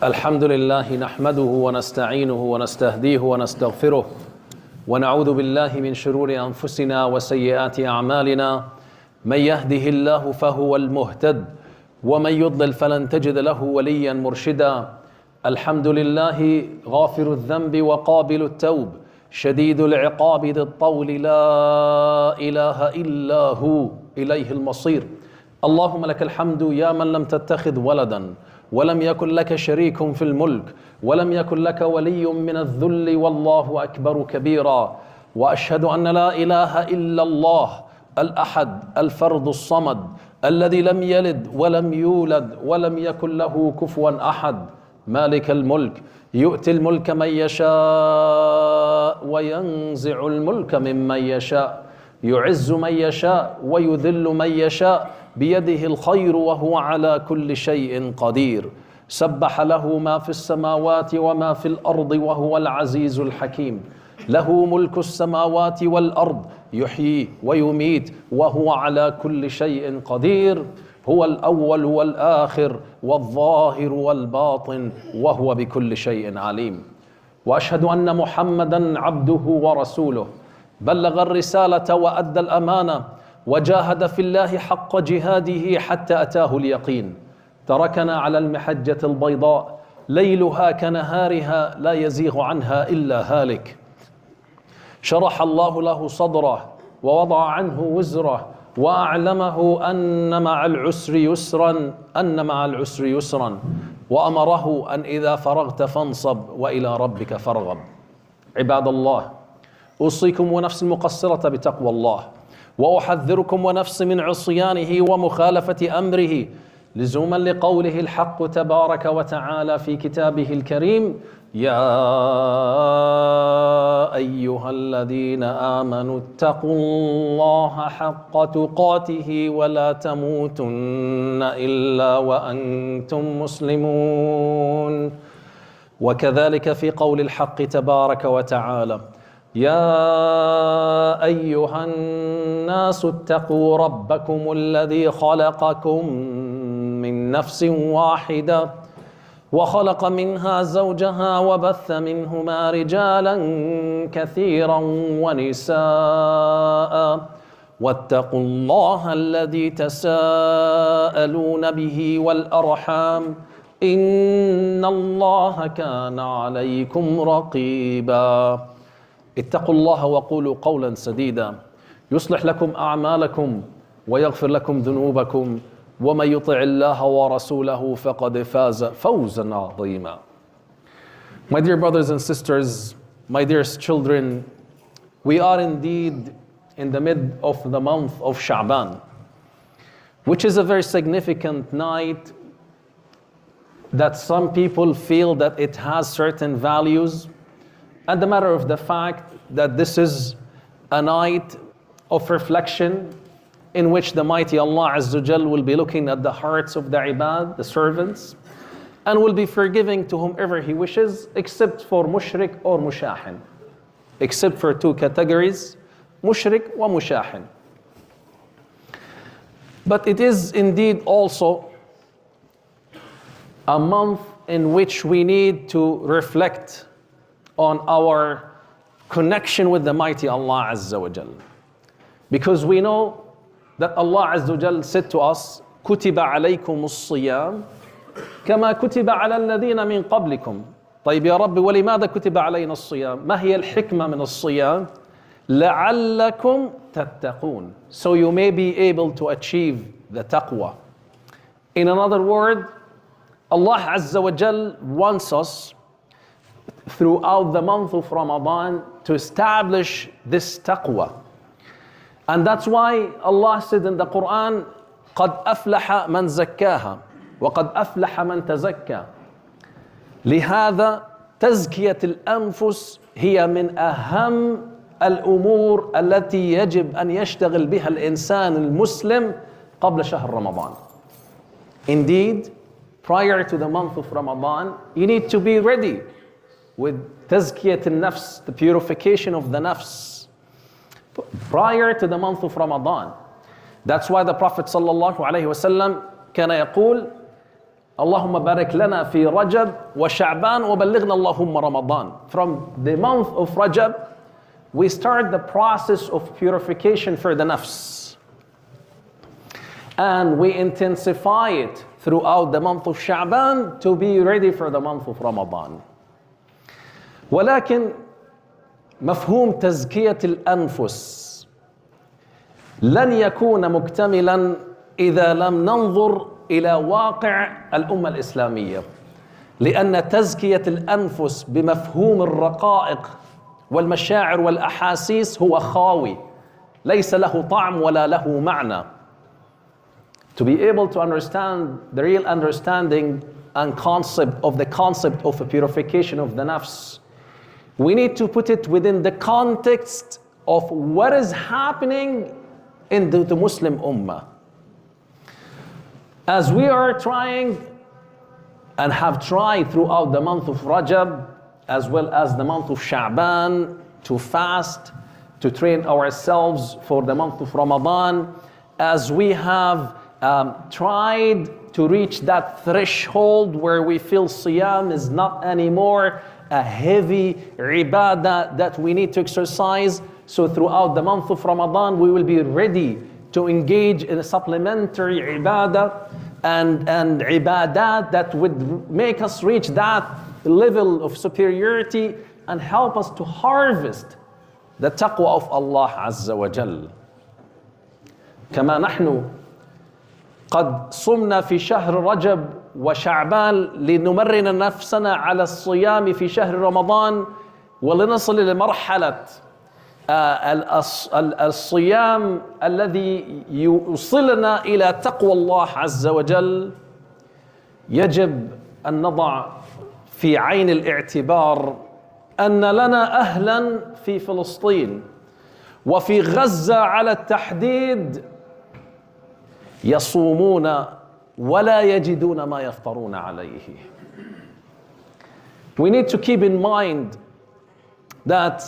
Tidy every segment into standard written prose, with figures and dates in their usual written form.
الحمد لله نحمده ونستعينه ونستهديه ونستغفره ونعوذ بالله من شرور أنفسنا وسيئات أعمالنا من يهده الله فهو المهتد ومن يضلل فلن تجد له وليا مرشدا. الحمد لله غافر الذنب وقابل التوب شديد العقاب ذي الطول لا إله إلا هو إليه المصير. اللهم لك الحمد يا من لم تتخذ ولدا ولم يكن لك شريك في الملك ولم يكن لك ولي من الذل والله أكبر كبيرا. وأشهد أن لا إله إلا الله الأحد الفرد الصمد الذي لم يلد ولم يولد ولم يكن له كفوا أحد. مالك الملك يؤتي الملك من يشاء وينزع الملك ممن يشاء يعز من يشاء ويذل من يشاء بيده الخير وهو على كل شيء قدير. سبح له ما في السماوات وما في الأرض وهو العزيز الحكيم. له ملك السماوات والأرض يحيي ويميت وهو على كل شيء قدير. هو الأول والآخر والظاهر والباطن وهو بكل شيء عليم. وأشهد أن محمدًا عبده ورسوله بلغ الرسالة وأدى الأمانة وجاهد في الله حق جهاده حتى أتاه اليقين. تركنا على المحجة البيضاء ليلها كنهارها لا يزيغ عنها إلا هالك. شرح الله له صدره ووضع عنه وزره وأعلمه أن مع العسر يسرا وأمره أن إذا فرغت فانصب وإلى ربك فارغب. عباد الله، أوصيكم ونفسي المقصرة بتقوى الله وأحذركم ونفسي من عصيانه ومخالفة أمره لزوما لقوله الحق تبارك وتعالى في كتابه الكريم: يا أيها الذين آمنوا اتقوا الله حق تقاته ولا تموتن إلا وأنتم مسلمون. وكذلك في قول الحق تبارك وتعالى: يا أيها الناس اتقوا ربكم الذي خلقكم من نفس واحدة وخلق منها زوجها وبث منهما رجالا كثيرا ونساء واتقوا الله الذي تساءلون به والأرحام إن الله كان عليكم رقيبا. اتقوا الله وقولوا قولا سديدا يصلح لكم أعمالكم ويغفر لكم ذنوبكم ومن يطع الله ورسوله فقد فاز فوزا عظيما. My dear brothers and sisters, my dearest children, we are indeed in the mid of the month of Sha'ban, which is a very significant night that some people feel that it has certain values, and the matter of the fact that this is a night of reflection in which the mighty Allah Azza Jal will be looking at the hearts of the ibad, the servants, and will be forgiving to whomever He wishes, except for mushrik or mushahin. Except for two categories, mushrik wa mushahin. But it is indeed also a month in which we need to reflect on our connection with the mighty Allah Azza wa Jal. Because we know that Allah Azza wa Jal said to us, كُتِبَ عَلَيْكُمُ الصِّيَامِ كَمَا كُتِبَ عَلَى الَّذِينَ مِنْ قَبْلِكُمْ. طيب يا رب ولماذا كتب علينا الصيام؟ ما هي الحكمة من الصيام؟ لَعَلَّكُمْ تَتَّقُونَ. So you may be able to achieve the taqwa. In another word, Allah Azza wa Jal wants us throughout the month of Ramadan to establish this taqwa. And that's why Allah said in the Quran, قَدْ أَفْلَحَ مَنْ زَكَّاهَا وَقَدْ أَفْلَحَ مَنْ تَزَكَّى. لهذا تزكية الأنفس هي من أهم الأمور التي يجب أن يشتغل بها الإنسان المسلم قبل شهر رمضان. Indeed, prior to the month of Ramadan, you need to be ready with تزكية النفس, the purification of the nafs, prior to the month of Ramadan. That's why the Prophet sallallahu alaihi wasallam كان يقول اللهم بارك لنا في رجب وشعبان وبلغنا اللهم رمضان. From the month of Rajab, we start the process of purification for the nafs. And we intensify it throughout the month of Sha'ban to be ready for the month of Ramadan. ولكن مفهوم تزكية الأنفس لن يكون مكتملا إذا لم ننظر إلى واقع الأمة الإسلامية، لأن تزكية الأنفس بمفهوم الرقائق والمشاعر والأحاسيس هو خاوي، ليس له طعم ولا له معنى. To be able to understand the real understanding and concept of a purification of the nafs, we need to put it within the context of what is happening in the Muslim Ummah. As we are trying and have tried throughout the month of Rajab, as well as the month of Sha'ban, to fast, to train ourselves for the month of Ramadan, as we have tried to reach that threshold where we feel Siyam is not anymore a heavy ibadah that we need to exercise. So throughout the month of Ramadan, we will be ready to engage in a supplementary ibadah and ibadat that would make us reach that level of superiority and help us to harvest the taqwa of Allah Azza wa Jal. كما نحن قد صمنا في شهر رجب وشعبان لنمرن نفسنا على الصيام في شهر رمضان ولنصل لمرحلة الصيام الذي يوصلنا إلى تقوى الله عز وجل. يجب أن نضع في عين الاعتبار أن لنا أهلا في فلسطين وفي غزة على التحديد يصومون ولا يجدون ما يفطرون عليه. We need to keep in mind that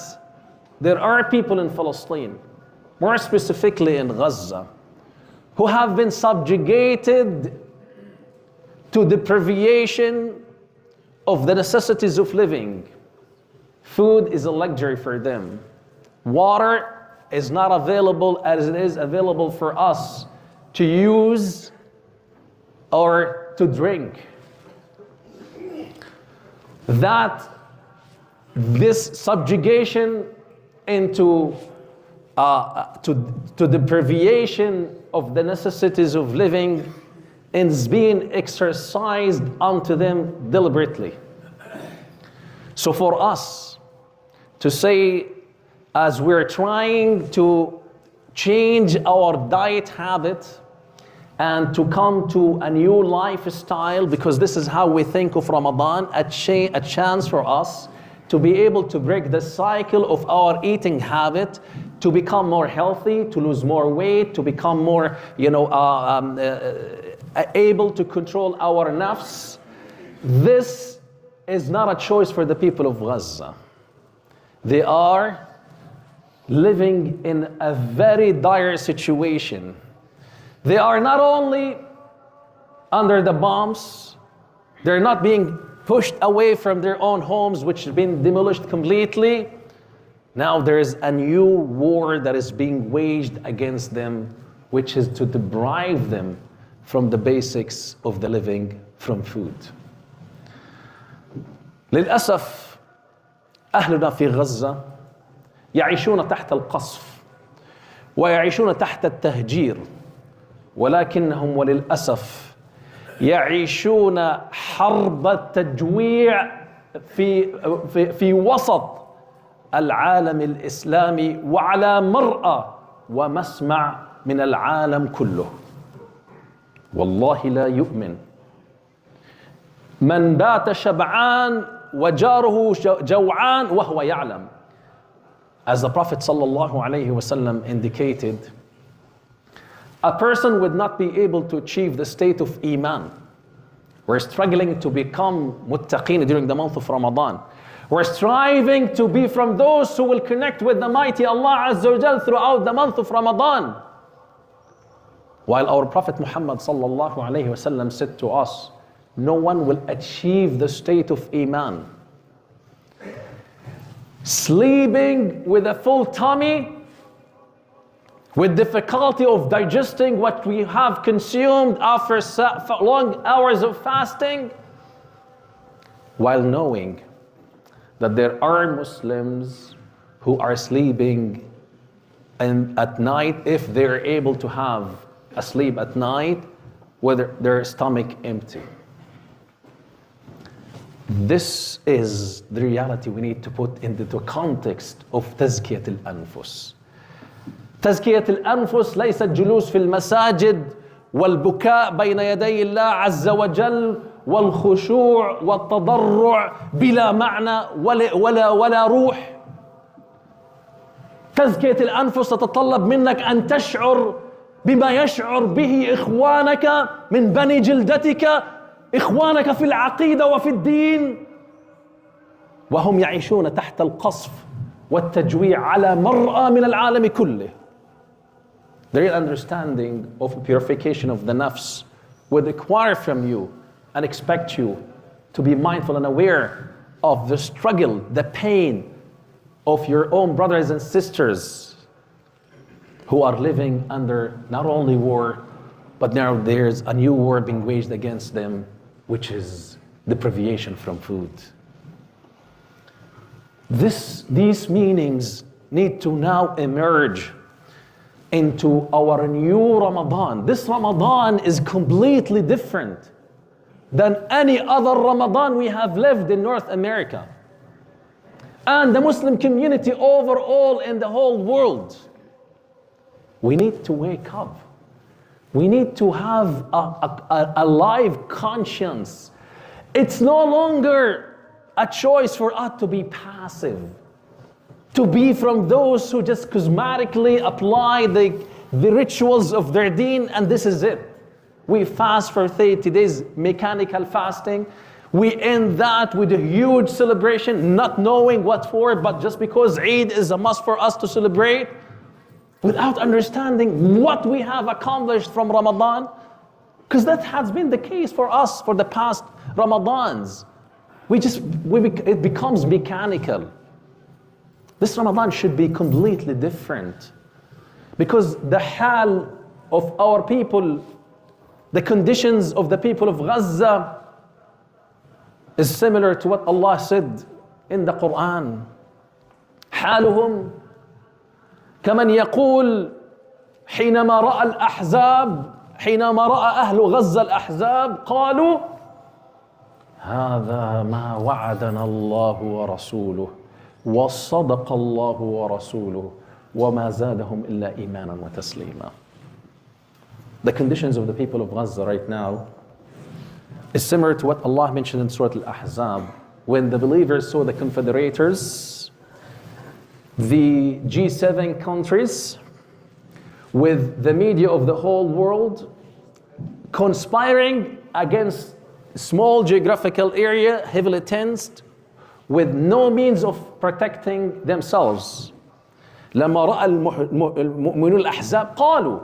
there are people in Palestine, more specifically in Gaza, who have been subjugated to the deprivation of the necessities of living. Food is a luxury for them. Water is not available as it is available for us to use or to drink. That this subjugation into to deprivation of the necessities of living is being exercised onto them deliberately. So for us to say, as we're trying to change our diet habit and to come to a new lifestyle, because this is how we think of Ramadan, a chance for us to be able to break the cycle of our eating habit, to become more healthy, to lose more weight, to become more, able to control our nafs. This is not a choice for the people of Gaza. They are living in a very dire situation. They are not only under the bombs, they're not being pushed away from their own homes, which have been demolished completely. Now there is a new war that is being waged against them, which is to deprive them from the basics of the living, from food. للأسف أهلنا في غزة يعيشون تحت القصف ويعيشون تحت التهجير، ولكنهم وللأسف يعيشون حرب التجويع في وسط العالم الإسلامي وعلى مرأى ومسمع من العالم كله. والله لا يؤمن من بات شبعان وجاره جوعان وهو يعلم. As the Prophet ﷺ indicated, a person would not be able to achieve the state of Iman. We're struggling to become muttaqeen during the month of Ramadan. We're striving to be from those who will connect with the mighty Allah Azza wa Jal throughout the month of Ramadan. While our Prophet Muhammad ﷺ said to us no one will achieve the state of Iman. Sleeping with a full tummy, with difficulty of digesting what we have consumed after long hours of fasting, while knowing that there are Muslims who are sleeping at night, if they're able to have a sleep at night with their stomach empty. This is the reality we need to put into the context of تزكية الأنفس. تزكية الأنفس ليست جلوس في المساجد والبكاء بين يدي الله عز وجل والخشوع والتضرع بلا معنى ولا روح. تزكية الأنفس تتطلب منك أن تشعر بما يشعر به إخوانك من بني جلدتك، إخوانك في العقيدة وفي الدين، وهم يعيشون تحت القصف والتجويع على مرأى من العالم كله. The real understanding of purification of the nafs would require from you and expect you to be mindful and aware of the struggle, the pain of your own brothers and sisters who are living under not only war, but now there's a new war being waged against them, which is deprivation from food. These meanings need to now emerge into our new Ramadan. This Ramadan is completely different than any other Ramadan we have lived in North America and the Muslim community overall in the whole world. We need to wake up. We need to have a live conscience. It's no longer a choice for us to be passive, to be from those who just cosmetically apply the rituals of their deen and this is it. We fast for 30 days, mechanical fasting. We end that with a huge celebration, not knowing what for, but just because Eid is a must for us to celebrate, without understanding what we have accomplished from Ramadan, because that has been the case for us for the past Ramadans. It becomes mechanical. This Ramadan should be completely different, because the hal of our people, the conditions of the people of Gaza is similar to what Allah said in the Quran. حالهم كمن يقول حينما رأى الأحزاب حينما رأى أهل غزة الأحزاب قالوا هذا ما وعدنا الله ورسوله وصدق الله ورسوله وما زادهم إلا إيمانا وتسليما. The conditions of the people of Gaza right now is similar to what Allah mentioned in Surah Al-Ahzab, when the believers saw the confederators, the G7 countries, with the media of the whole world conspiring against small geographical area, heavily tensed, with no means of protecting themselves. لما رأى المؤمنون الأحزاب قالوا.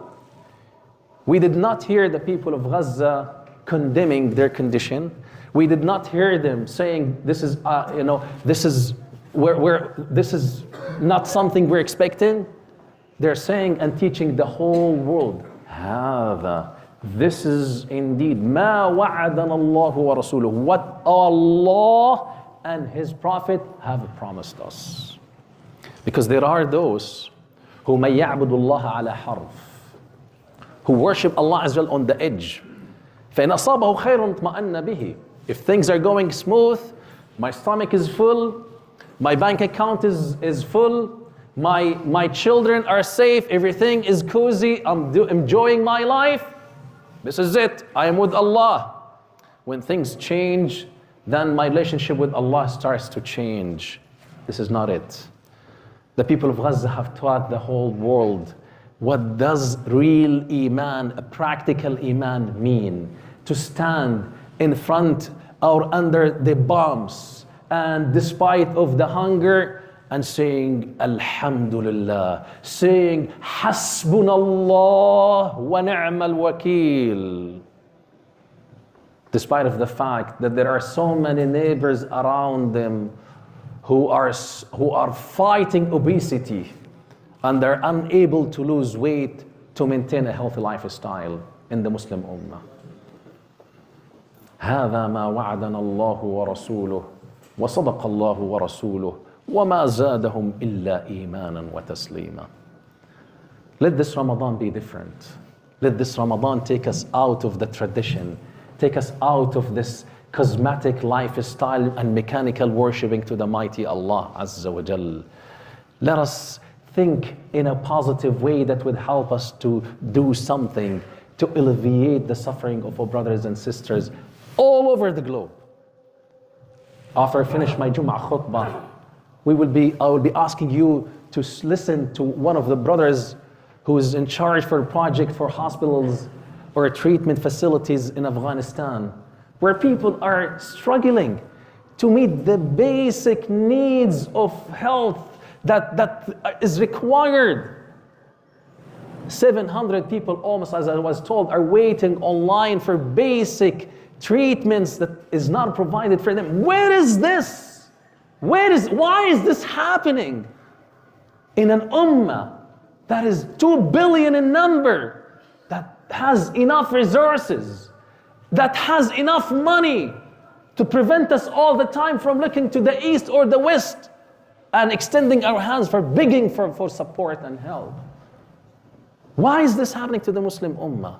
We did not hear the people of Gaza condemning their condition. We did not hear them saying this is this is not something we're expecting. They're saying and teaching the whole world, هذا, this is indeed ما وعدنا الله ورسوله, what Allah and His Prophet have promised us. Because there are those who may يعبد الله على حرف, who worship Allah Azza wa Jal on the edge. فإن أصابه خير اطمأن به. If things are going smooth, my stomach is full, my bank account is full, my children are safe, everything is cozy, I'm enjoying my life, this is it, I am with Allah. When things change, then my relationship with Allah starts to change. This is not it. The people of Gaza have taught the whole world what does real Iman, a practical Iman mean. To stand in front or under the bombs and despite of the hunger and saying Alhamdulillah, saying Hasbunallah wa ni'mal wakil. despite of the fact that there are so many neighbors around them who are fighting obesity and they're unable to lose weight to maintain a healthy lifestyle in the Muslim Ummah. هذا ما وعدنا الله ورسوله وصدق الله ورسوله وما زادهم إلا إيمانا وتسليما. Let this Ramadan be different. Let this Ramadan take us out of the tradition, take us out of this cosmetic lifestyle and mechanical worshipping to the mighty Allah Azza wa Jal. Let us think in a positive way that would help us to do something to alleviate the suffering of our brothers and sisters all over the globe. After I finish my Jum'ah khutbah, I will be asking you to listen to one of the brothers who is in charge for a project for hospitals or treatment facilities in Afghanistan, where people are struggling to meet the basic needs of health that is required. 700 people, almost as I was told, are waiting online for basic treatments that is not provided for them. Where is this? Why is this happening in an ummah that is 2 billion in number, that has enough resources, that has enough money to prevent us all the time from looking to the east or the west and extending our hands for begging for support and help? Why is this happening to the Muslim Ummah?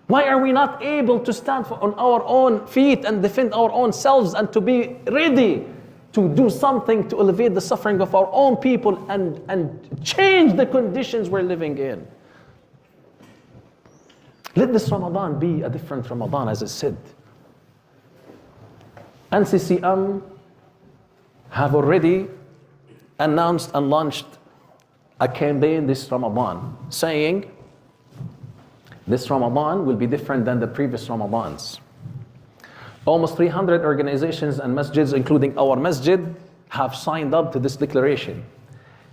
Why are we not able to stand on our own feet and defend our own selves and to be ready to do something to alleviate the suffering of our own people and change the conditions we're living in? Let this Ramadan be a different Ramadan, as I said. NCCM have already announced and launched a campaign this Ramadan saying this Ramadan will be different than the previous Ramadans. Almost 300 organizations and masjids, including our masjid, have signed up to this declaration,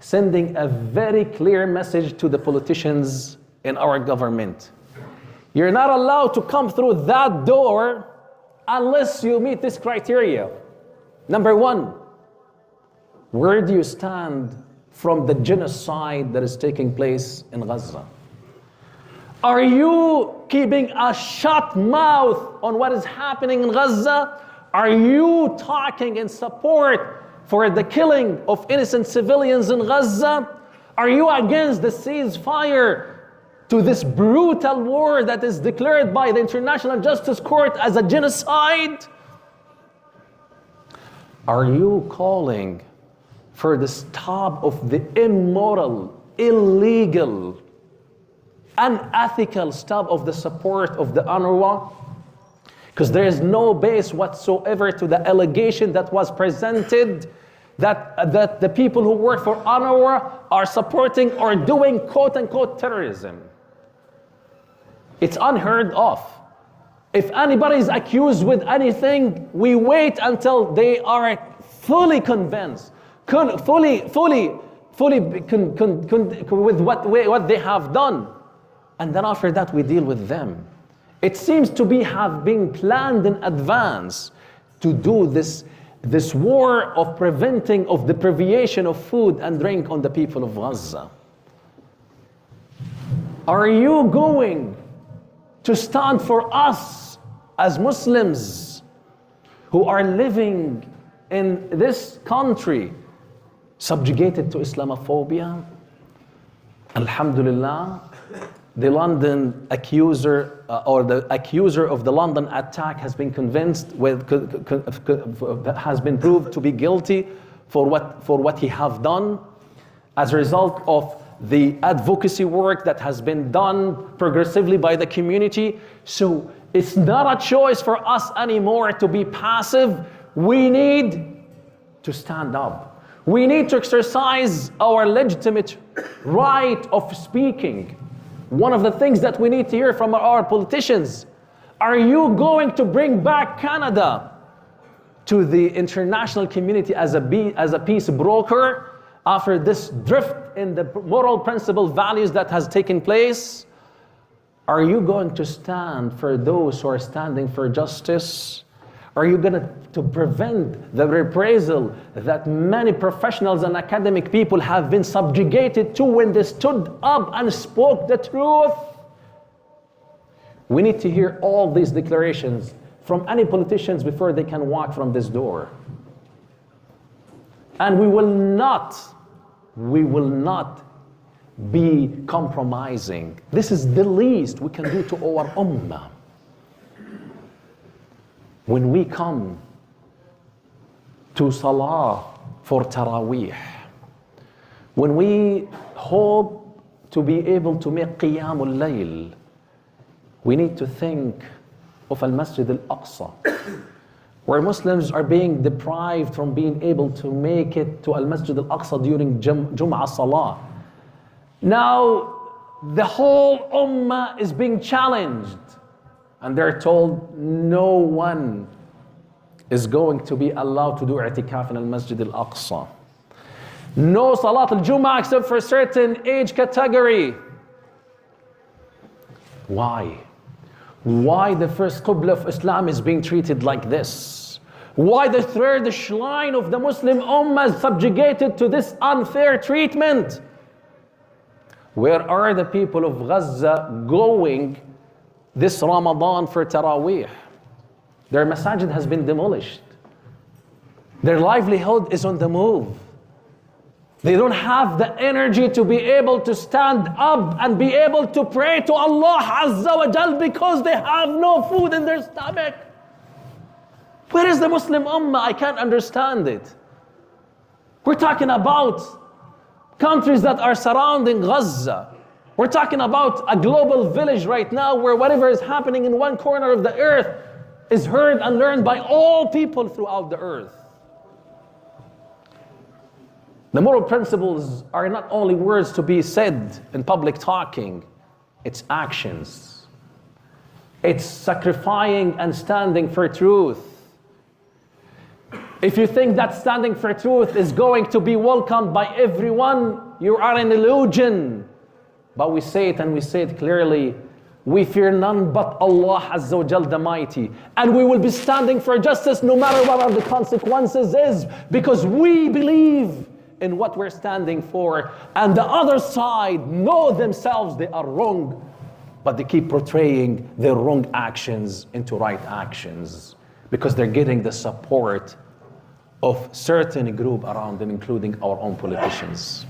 sending a very clear message to the politicians in our government. You're not allowed to come through that door unless you meet this criteria. Number one, where do you stand from the genocide that is taking place in Gaza? Are you keeping a shut mouth on what is happening in Gaza? Are you talking in support for the killing of innocent civilians in Gaza? Are you against the ceasefire to this brutal war that is declared by the International Justice Court as a genocide? Are you calling for the stop of the immoral, illegal, unethical stop of the support of the UNRWA? Because there is no base whatsoever to the allegation that was presented that the people who work for UNRWA are supporting or doing quote-unquote terrorism. It's unheard of. If anybody is accused with anything, we wait until they are fully convinced, fully with what they have done. And then after that, we deal with them. It seems to have been planned in advance to do this war of preventing of the deprivation of food and drink on the people of Gaza. Are you going to stand for us as Muslims who are living in this country subjugated to Islamophobia? Alhamdulillah, the London accuser or the accuser of the London attack has been has been proved to be guilty for what he have done as a result of the advocacy work that has been done progressively by the community. So it's not a choice for us anymore to be passive. We need to stand up. We need to exercise our legitimate right of speaking. One of the things that we need to hear from our politicians: are you going to bring back Canada to the international community as a peace broker after this drift in the moral principle values that has taken place? Are you going to stand for those who are standing for justice? Are you going to prevent the reprisal that many professionals and academic people have been subjugated to when they stood up and spoke the truth? We need to hear all these declarations from any politicians before they can walk from this door. And we will not be compromising. This is the least we can do to our ummah. When we come to Salah for Taraweeh, when we hope to be able to make Qiyamul Layl, we need to think of Al-Masjid Al-Aqsa, where Muslims are being deprived from being able to make it to Al-Masjid Al-Aqsa during Jum'ah Salah. Now, the whole ummah is being challenged, and they're told no one is going to be allowed to do i'tikaf in Al-Masjid Al-Aqsa. No Salat Al-Jum'ah except for a certain age category. Why? Why the first Qibla of Islam is being treated like this? Why the third shrine of the Muslim Ummah is subjugated to this unfair treatment? Where are the people of Gaza going this Ramadan for Taraweeh? Their masajid has been demolished. Their livelihood is on the move. They don't have the energy to be able to stand up and be able to pray to Allah Azza wa Jal because they have no food in their stomach. Where is the Muslim Ummah? I can't understand it. We're talking about countries that are surrounding Gaza. We're talking about a global village right now where whatever is happening in one corner of the earth is heard and learned by all people throughout the earth. The moral principles are not only words to be said in public talking, it's actions. It's sacrificing and standing for truth. If you think that standing for truth is going to be welcomed by everyone, you are an illusion. But we say it and we say it clearly. We fear none but Allah Azza wa Jal the Mighty. And we will be standing for justice no matter what are the consequences is, because we believe in what we're standing for. And the other side know themselves they are wrong, but they keep portraying their wrong actions into right actions because they're getting the support of certain group around them, including our own politicians.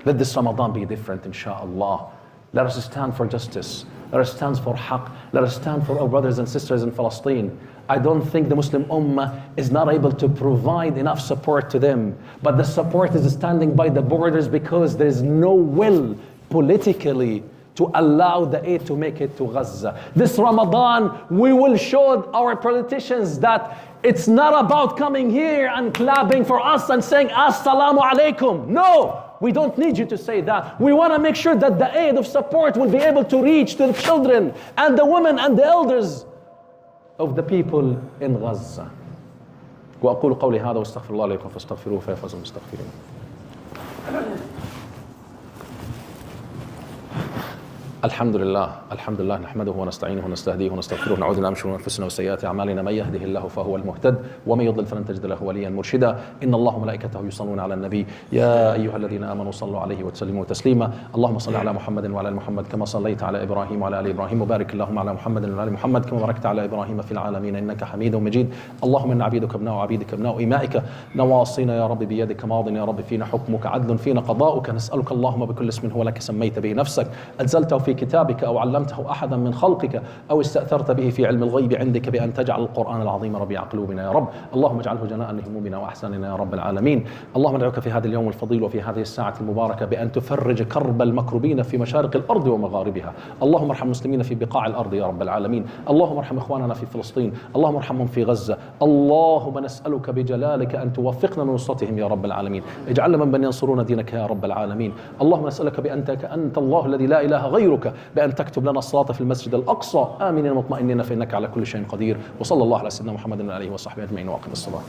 Let this Ramadan be different, inshallah. Let us stand for justice. Let us stand for haqq. Let us stand for our brothers and sisters in Palestine. I don't think the Muslim Ummah is not able to provide enough support to them. But the support is standing by the borders because there is no will politically to allow the aid to make it to Gaza. This Ramadan, we will show our politicians that it's not about coming here and clapping for us and saying Assalamu alaikum. No, we don't need you to say that. We want to make sure that the aid of support will be able to reach to the children and the women and the elders of the people in Gaza. وأقول قولي هذا واستغفر الله لكم فاستغفروه فيفوز المستغفرين. الحمد لله نحمده ونستعينه ونستهديه ونستغفره ونعوذ بالله من شرور انفسنا وسيئات اعمالنا من يهده الله فهو المهتد ومن يضلل فلن تجد له وليا مرشدا ان الله وملائكته يصلون على النبي يا ايها الذين امنوا صلوا عليه وسلموا تسليما اللهم صل على محمد وعلى ال محمد كما صليت على ابراهيم وعلى ال ابراهيم وبارك اللهم على محمد وعلى ال محمد كما باركت على ابراهيم في العالمين انك حميد مجيد اللهم ان عبيدك ابناء عبيدك ابناء امائك نواصينا يا رب بيدك ماض يا رب فينا حكمك عدل فينا قضاؤك نسالك اللهم بكل اسم هو لك سميت به نفسك انزلته في كتابك أو علمته أحدا من خلقك أو استأثرت به في علم الغيب عندك بأن تجعل القرآن العظيم ربيع قلوبنا يا رب اللهم اجعله جناء لهمومنا وأحزاننا يا رب العالمين اللهم ندعوك في هذا اليوم الفضيل وفي هذه الساعة المباركة بأن تفرج كرب المكروبين في مشارق الأرض ومغاربها اللهم ارحم المسلمين في بقاع الأرض يا رب العالمين اللهم ارحم إخواننا في فلسطين اللهم ارحمهم في غزة اللهم نسألك بجلالك أن توفقنا لنصرتهم يا رب العالمين اجعلنا من ينصرون دينك يا رب العالمين اللهم نسألك بأنك أنت الله الذي لا إله غيرك بأن تكتب لنا الصلاة في المسجد الأقصى آمنين مطمئنين فإنك على كل شيء قدير وصلى الله على سيدنا محمد وعلى آله وصحبه أجمعين وأقم الصلاة